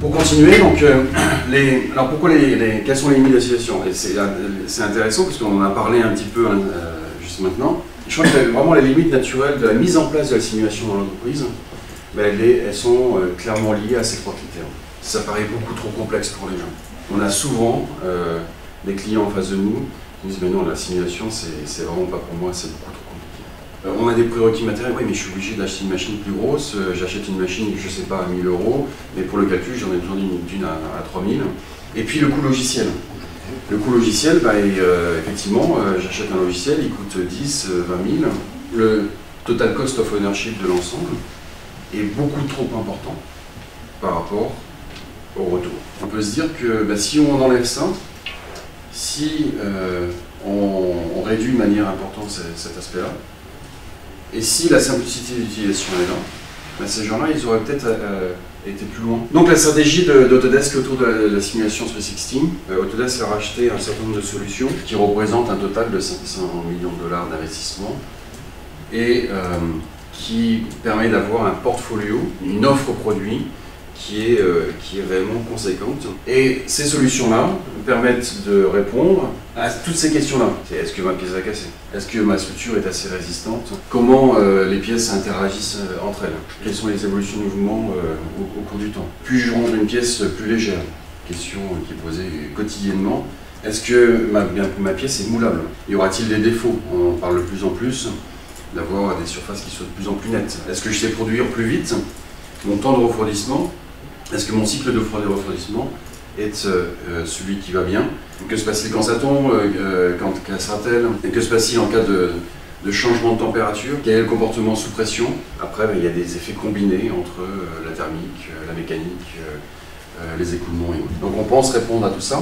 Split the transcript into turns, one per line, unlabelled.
Pour continuer, donc, alors pourquoi quelles sont les limites de la simulation? C'est intéressant parce qu'on en a parlé un petit peu juste maintenant. Je crois que vraiment les limites naturelles de la mise en place de la simulation dans l'entreprise, elles sont clairement liées à ces trois critères. Ça paraît beaucoup trop complexe pour les gens. On a souvent des clients en face de nous qui disent « mais non, la simulation, c'est vraiment pas pour moi, c'est beaucoup trop compliqué ». On a des prérequis matériels, oui mais je suis obligé d'acheter une machine plus grosse, j'achète une machine, je sais pas, à 1000 €, mais pour le calcul j'en ai besoin d'une à 3000. Et puis le coût logiciel. Le coût logiciel, effectivement, j'achète un logiciel, il coûte 10, 20 000. Le total cost of ownership de l'ensemble est beaucoup trop important par rapport au retour. On peut se dire que si on enlève ça, si on réduit de manière importante cet aspect-là, et si la simplicité d'utilisation est là, ces gens-là, ils auraient peut-être été plus loin. Donc la stratégie d'Autodesk autour de la simulation 360, Autodesk a racheté un certain nombre de solutions qui représentent un total de 500 millions de dollars d'investissement et qui permet d'avoir un portfolio, une offre produit qui est réellement conséquente. Et ces solutions-là permettent de répondre à toutes ces questions-là. Est-ce que ma pièce va casser? Est-ce que ma structure est assez résistante? Comment les pièces interagissent entre elles? Quelles sont les évolutions de mouvement au cours du temps? Puis-je rendre une pièce plus légère? Question qui est posée quotidiennement. Est-ce que ma pièce est moulable? Y aura-t-il des défauts? On parle de plus en plus d'avoir des surfaces qui soient de plus en plus nettes. Est-ce que je sais produire plus vite? Mon temps de refroidissement? Est-ce que mon cycle de refroidissement est celui qui va bien? Que se passe-t-il quand ça tombe? Quand cassera-t-elle? Et que se passe-t-il en cas de changement de température? Quel est le comportement sous pression? Après, il y a des effets combinés entre la thermique, la mécanique, les écoulements et autres. Donc on pense répondre à tout ça.